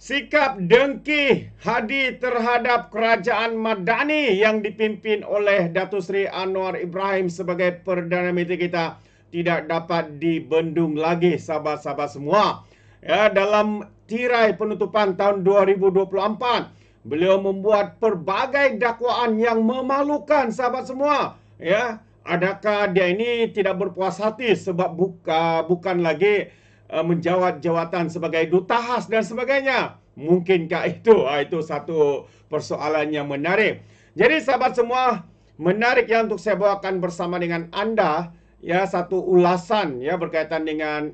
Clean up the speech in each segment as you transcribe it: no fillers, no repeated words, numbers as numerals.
Sikap dengki Hadi terhadap kerajaan Madani yang dipimpin oleh Datuk Seri Anwar Ibrahim sebagai Perdana Menteri kita tidak dapat dibendung lagi, sahabat-sahabat semua. Ya, dalam tirai penutupan tahun 2024, beliau membuat pelbagai dakwaan yang memalukan, sahabat semua. Ya, adakah dia ini tidak berpuas hati sebab bukan lagi menjawat jawatan sebagai duta khas dan sebagainya? Mungkinkah itu? Itu satu persoalan yang menarik. Jadi sahabat semua, menarik ya untuk saya bawakan bersama dengan anda ya satu ulasan ya berkaitan dengan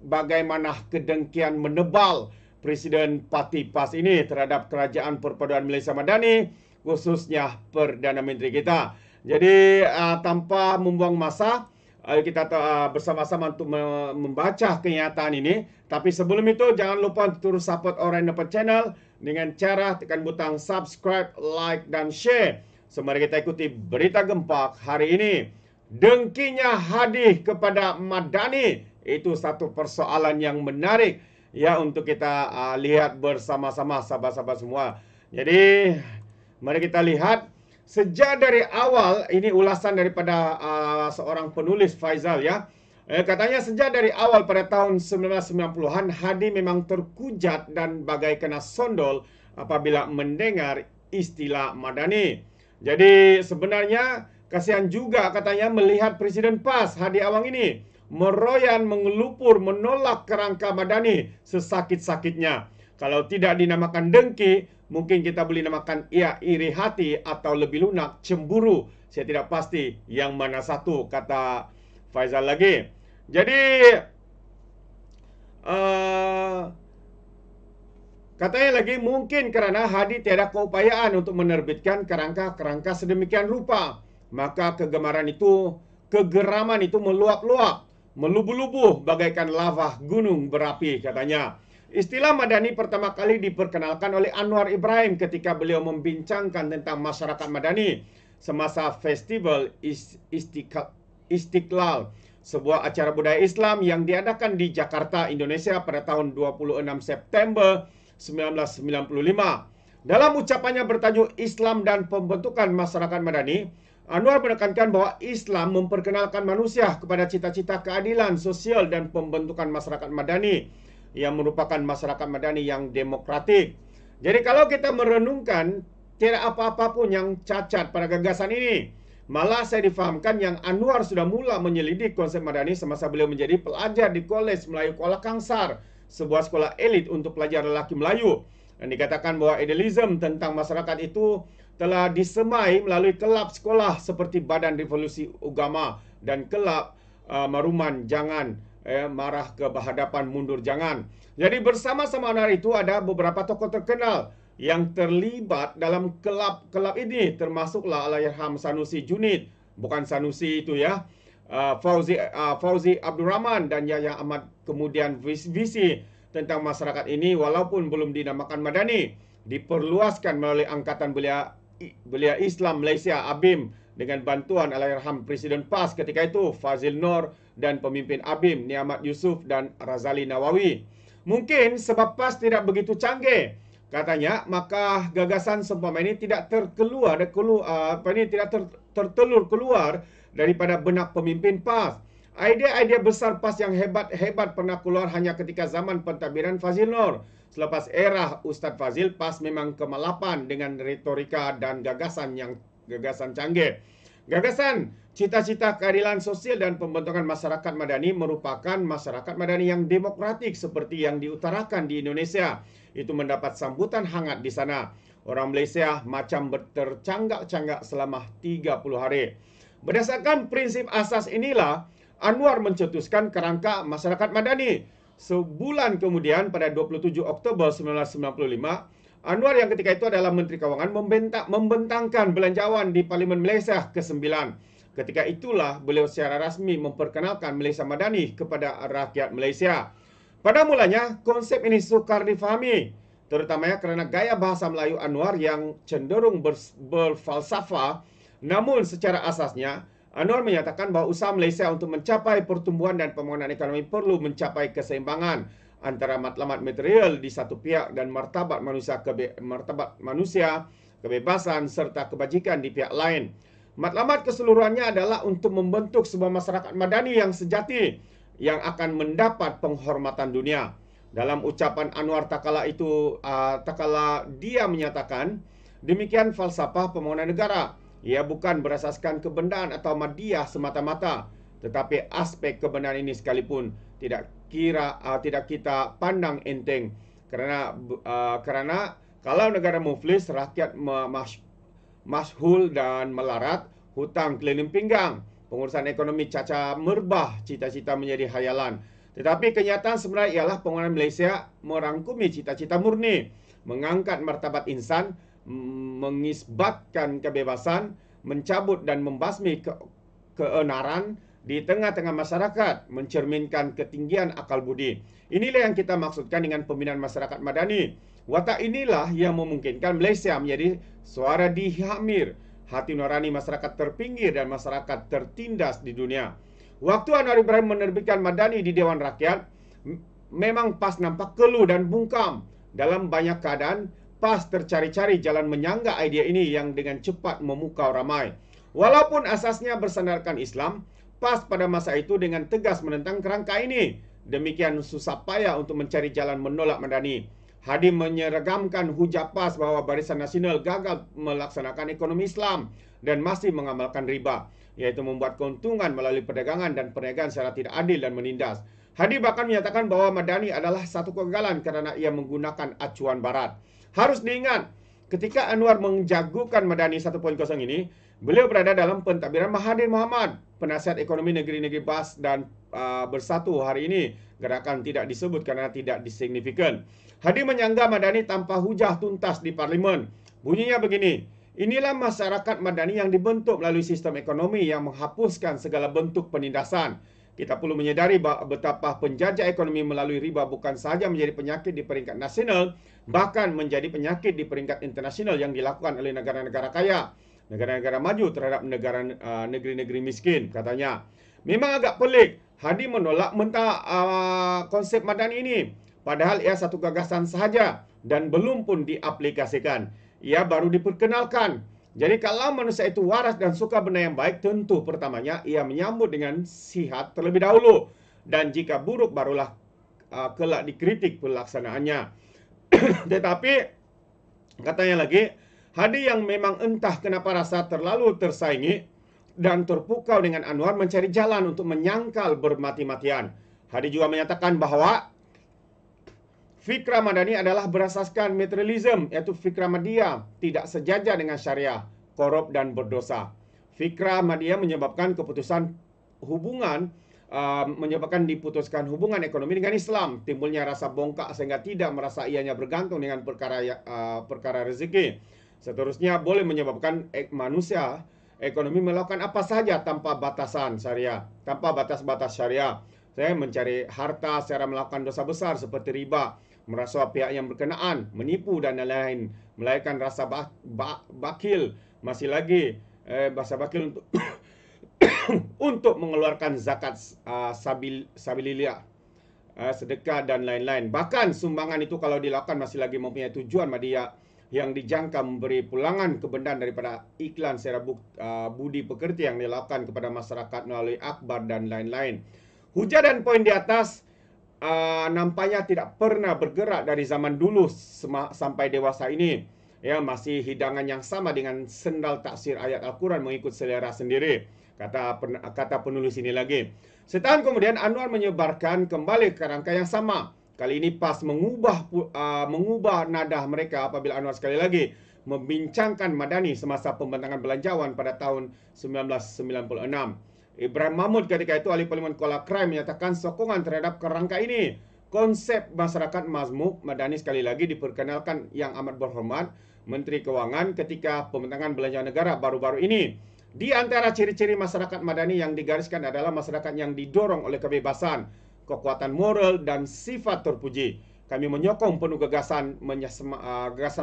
bagaimana kedengkian menebal Presiden Parti PAS ini terhadap Kerajaan Perpaduan Malaysia Madani, khususnya Perdana Menteri kita. Jadi tanpa membuang masa, kita bersama-sama untuk membaca kenyataan ini. Tapi sebelum itu, jangan lupa terus support Orainapa Channel dengan cara tekan butang subscribe, like, dan share. Mari kita ikuti berita gempak hari ini. Dengkinya Hadi kepada Madani, itu satu persoalan yang menarik ya untuk kita lihat bersama-sama, sahabat-sahabat semua. Jadi, mari kita lihat. Sejak dari awal, ini ulasan daripada seorang penulis, Faizal ya. Katanya sejak dari awal pada tahun 1990-an, Hadi memang terkujat dan bagai kena sondol apabila mendengar istilah Madani. Jadi sebenarnya kasihan juga katanya melihat Presiden PAS Hadi Awang ini meroyan, mengelupur, menolak kerangka Madani sesakit-sakitnya. Kalau tidak dinamakan dengki, mungkin kita boleh namakan ia iri hati atau lebih lunak cemburu. Saya tidak pasti yang mana satu, kata Faizal lagi. Jadi katanya lagi mungkin kerana Hadi tiada keupayaan untuk menerbitkan kerangka-kerangka sedemikian rupa, maka kegeraman itu meluap-luap, melubuh-lubuh bagaikan lava gunung berapi, katanya. Istilah Madani pertama kali diperkenalkan oleh Anwar Ibrahim ketika beliau membincangkan tentang masyarakat Madani semasa Festival Istiqlal, sebuah acara budaya Islam yang diadakan di Jakarta, Indonesia pada tahun 26 September 1995. Dalam ucapannya bertajuk Islam dan Pembentukan Masyarakat Madani, Anwar menekankan bahwa Islam memperkenalkan manusia kepada cita-cita keadilan sosial dan pembentukan masyarakat Madani yang merupakan masyarakat Madani yang demokratik. Jadi kalau kita merenungkan, tiada apa-apa pun yang cacat pada gagasan ini. Malah saya difahamkan yang Anwar sudah mula menyelidik konsep Madani semasa beliau menjadi pelajar di Kolej Melayu Kuala Kangsar, sebuah sekolah elit untuk pelajar lelaki Melayu. Dan dikatakan bahwa idealisme tentang masyarakat itu telah disemai melalui kelab sekolah seperti Badan Revolusi Agama dan kelab Maruman Jangan marah ke berhadapan mundur jangan. Jadi bersama-sama hari itu ada beberapa tokoh terkenal yang terlibat dalam kelab ini, termasuklah Allahyarham Sanusi Junid, bukan Sanusi itu ya, Fauzi Abdul Rahman dan Yahya Ahmad, kemudian visi tentang masyarakat ini walaupun belum dinamakan Madani diperluaskan melalui Angkatan Belia Islam Malaysia ABIM dengan bantuan Allahyarham Presiden PAS ketika itu Fazil Nur dan pemimpin ABIM Niamat Yusof dan Razali Nawawi. Mungkin sebab PAS tidak begitu canggih, katanya, maka gagasan seumpama ini tidak tertelur keluar daripada benak pemimpin PAS. Idea-idea besar PAS yang hebat pernah keluar hanya ketika zaman pentadbiran Fazil Nur. Selepas era Ustaz Fazil, PAS memang kemalapan dengan retorika dan gagasan canggih. Gagasan cita-cita keadilan sosial dan pembentukan masyarakat Madani merupakan masyarakat Madani yang demokratik seperti yang diutarakan di Indonesia. Itu mendapat sambutan hangat di sana. Orang Malaysia macam tercanggak-canggak selama 30 hari. Berdasarkan prinsip asas inilah, Anwar mencetuskan kerangka masyarakat Madani. Sebulan kemudian pada 27 Oktober 1995, Anwar yang ketika itu adalah Menteri Kewangan membentangkan belanjawan di Parlimen Malaysia ke-9. Ketika itulah beliau secara rasmi memperkenalkan Malaysia Madani kepada rakyat Malaysia. Pada mulanya konsep ini sukar difahami, terutamanya kerana gaya bahasa Melayu Anwar yang cenderung berfalsafah. Namun secara asasnya, Anwar menyatakan bahawa usaha Malaysia untuk mencapai pertumbuhan dan pembangunan ekonomi perlu mencapai keseimbangan antara matlamat material di satu pihak dan martabat manusia, kebebasan serta kebajikan di pihak lain. Matlamat keseluruhannya adalah untuk membentuk sebuah masyarakat madani yang sejati yang akan mendapat penghormatan dunia. Dalam ucapan Anwar tatkala dia menyatakan, demikian falsafah pembangunan negara. Ia bukan berasaskan kebenaran atau madiyah semata-mata, tetapi aspek kebenaran ini sekalipun tidak kita pandang enteng, karena kalau negara muflis, rakyat mashhul dan melarat, hutang keliling pinggang, pengurusan ekonomi cacat merbah, cita-cita menjadi hayalan. Tetapi kenyataan sebenarnya ialah pembangunan Malaysia merangkumi cita-cita murni, mengangkat martabat insan, mengisbatkan kebebasan, mencabut dan membasmi keonaran di tengah-tengah masyarakat, mencerminkan ketinggian akal budi. Inilah yang kita maksudkan dengan pembinaan masyarakat madani. Watak inilah yang memungkinkan Malaysia menjadi suara dihamir, hati nurani masyarakat terpinggir dan masyarakat tertindas di dunia. Waktu Anwar Ibrahim menerbitkan Madani di Dewan Rakyat, memang PAS nampak keluh dan bungkam. Dalam banyak keadaan, PAS tercari-cari jalan menyangga idea ini yang dengan cepat memukau ramai. Walaupun asasnya bersandarkan Islam, PAS pada masa itu dengan tegas menentang kerangka ini. Demikian susah payah untuk mencari jalan menolak Madani. Hadi menyeragamkan hujah PAS bahawa Barisan Nasional gagal melaksanakan ekonomi Islam dan masih mengamalkan riba, iaitu membuat keuntungan melalui perdagangan dan perniagaan secara tidak adil dan menindas. Hadi bahkan menyatakan bahawa Madani adalah satu kegagalan kerana ia menggunakan acuan barat. Harus diingat, ketika Anwar menjagukan Madani 1.0 ini, beliau berada dalam pentadbiran Mahathir Mohamad, penasihat ekonomi negeri-negeri BAS dan Bersatu. Hari ini gerakan tidak disebut kerana tidak disignifikan. Hadi menyangga Madani tanpa hujah tuntas di Parlimen. Bunyinya begini, inilah masyarakat madani yang dibentuk melalui sistem ekonomi yang menghapuskan segala bentuk penindasan. Kita perlu menyadari betapa penjajah ekonomi melalui riba bukan sahaja menjadi penyakit di peringkat nasional, bahkan menjadi penyakit di peringkat internasional yang dilakukan oleh negara-negara kaya, negara-negara maju terhadap negeri-negeri miskin, katanya. Memang agak pelik, Hadi menolak mentah konsep madani ini. Padahal ia satu gagasan sahaja dan belum pun diaplikasikan. Ia baru diperkenalkan. Jadi kalau manusia itu waras dan suka benda yang baik, tentu pertamanya ia menyambut dengan sihat terlebih dahulu. Dan jika buruk barulah kelak dikritik pelaksanaannya. Tetapi katanya lagi, Hadi yang memang entah kenapa rasa terlalu tersaingi dan terpukau dengan Anwar mencari jalan untuk menyangkal bermati-matian. Hadi juga menyatakan bahawa fikrah madani adalah berasaskan materialism, iaitu fikrah Madiyah, tidak sejajar dengan syariah, korup dan berdosa. Fikrah Madiyah menyebabkan diputuskan hubungan ekonomi dengan Islam, timbulnya rasa bongkak sehingga tidak merasa ianya bergantung dengan perkara rezeki. Seterusnya boleh menyebabkan manusia ekonomi melakukan apa saja tanpa batasan syariah, tanpa batas-batas syariah. Saya mencari harta secara melakukan dosa besar seperti riba, merasuah pihak yang berkenaan, menipu dan lain-lain, melahirkan rasa bakil, masih lagi bahasa bakil untuk untuk mengeluarkan zakat sabilillah, sedekah dan lain-lain. Bahkan sumbangan itu kalau dilakukan masih lagi mempunyai tujuan madiyah yang dijangka memberi pulangan kebenaran daripada iklan secara budi pekerti yang dilakukan kepada masyarakat melalui akhbar dan lain-lain. Hujah dan poin di atas nampaknya tidak pernah bergerak dari zaman dulu sampai dewasa ini. Ya, masih hidangan yang sama dengan sendal taksir ayat Al-Quran mengikut selera sendiri, kata penulis ini lagi. Setahun kemudian Anwar menyebarkan kembali kerangka yang sama. Kali ini PAS mengubah nada mereka apabila Anwar sekali lagi membincangkan Madani semasa pembentangan belanjawan pada tahun 1996. Ibrahim Mahmud ketika itu ahli Parlimen Kuala Krai menyatakan sokongan terhadap kerangka ini. Konsep masyarakat mazmuk Madani sekali lagi diperkenalkan yang amat berhormat Menteri Kewangan ketika pembentangan belanjawan negara baru-baru ini. Di antara ciri-ciri masyarakat Madani yang digariskan adalah masyarakat yang didorong oleh kebebasan, kekuatan moral dan sifat terpuji. Kami menyokong penuh gagasan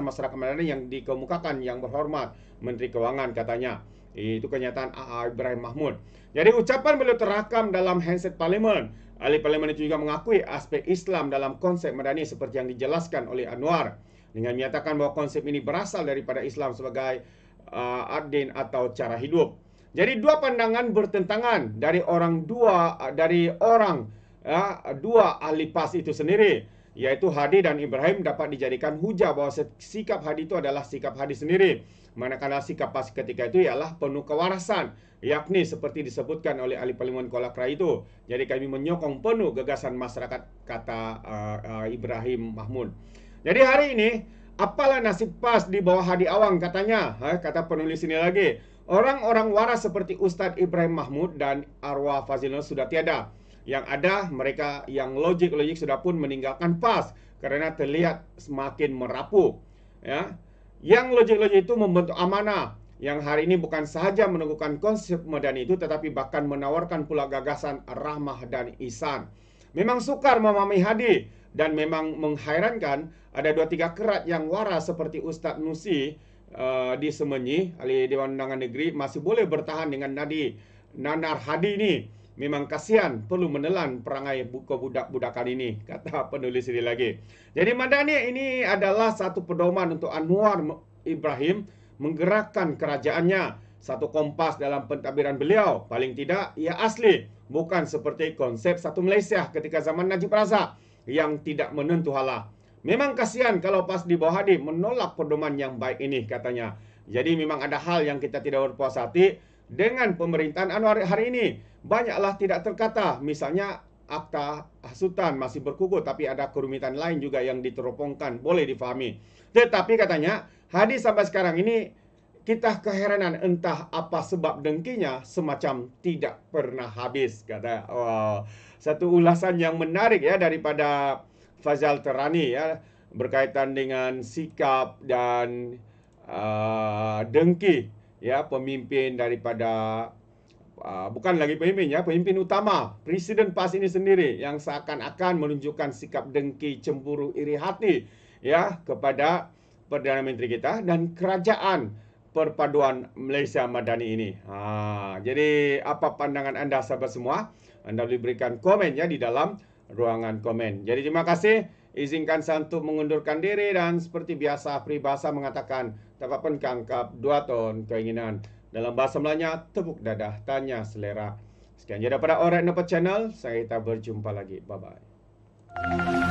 masyarakat Madani yang dikemukakan yang berhormat Menteri Kewangan, katanya. Itu kenyataan Ibrahim Mahmud. Jadi ucapan beliau terakam dalam handset parlimen. Ahli parlimen itu juga mengakui aspek Islam dalam konsep Madani seperti yang dijelaskan oleh Anwar, dengan menyatakan bahawa konsep ini berasal daripada Islam sebagai ad-din atau cara hidup. Jadi dua pandangan bertentangan dari dua ahli PAS itu sendiri, yaitu Hadi dan Ibrahim, dapat dijadikan hujah bahawa sikap Hadi itu adalah sikap Hadi sendiri, manakala sikap PAS ketika itu ialah penuh kewarasan, yakni seperti disebutkan oleh ahli parlimen Kuala Krai itu. Jadi kami menyokong penuh gagasan masyarakat, kata Ibrahim Mahmud. Jadi hari ini, apalah nasib PAS di bawah Hadi Awang katanya, kata penulis ini lagi. Orang-orang waras seperti Ustadz Ibrahim Mahmud dan Arwah Fazilul sudah tiada. Yang ada mereka yang logik-logik sudah pun meninggalkan PAS kerana terlihat semakin merapuh. Ya. Yang logik-logik itu membentuk amanah yang hari ini bukan sahaja meneguhkan konsep Madani itu, tetapi bahkan menawarkan pula gagasan rahmah dan ihsan. Memang sukar memahami Hadi dan memang menghairankan ada 2-3 kerat yang waras seperti Ustadz Nusi di Semenyi, ahli Dewan Undangan Negeri, masih boleh bertahan dengan nadi nanar Hadi ini. Memang kasihan, perlu menelan perangai kebudak-budakan ini, kata penulis ini lagi. Jadi Madani ini adalah satu pedoman untuk Anwar Ibrahim menggerakkan kerajaannya. Satu kompas dalam pentadbiran beliau. Paling tidak, ia asli. Bukan seperti konsep satu Malaysia ketika zaman Najib Razak yang tidak menentu hala. Memang kasihan kalau PAS di bawah Hadi menolak pedoman yang baik ini, katanya. Jadi memang ada hal yang kita tidak berpuas hati dengan pemerintahan Anwar hari ini. Banyaklah tidak terkata. Misalnya akta hasutan masih berkukuh, tapi ada kerumitan lain juga yang diteropongkan. Boleh difahami. Tetapi katanya, Hadi sampai sekarang ini kita keheranan entah apa sebab dengkinya semacam tidak pernah habis, kata. Wow. Satu ulasan yang menarik ya daripada Fazal Terani ya, berkaitan dengan sikap dan dengki ya pemimpin daripada bukan lagi pemimpin ya, pemimpin utama Presiden PAS ini sendiri yang seakan-akan menunjukkan sikap dengki, cemburu, iri hati ya kepada Perdana Menteri kita dan kerajaan perpaduan Malaysia Madani ini. Jadi apa pandangan anda sahabat semua? Anda boleh berikan komen ya di dalam ruangan komen. Jadi terima kasih. Izinkan saya untuk mengundurkan diri dan seperti biasa peribahasa mengatakan tak apa kangkap 2 ton keinginan. Dalam bahasa Melayunya, tepuk dadah, tanya selera. Sekian je daripada Alright Nampak Channel. Saya kita berjumpa lagi. Bye-bye.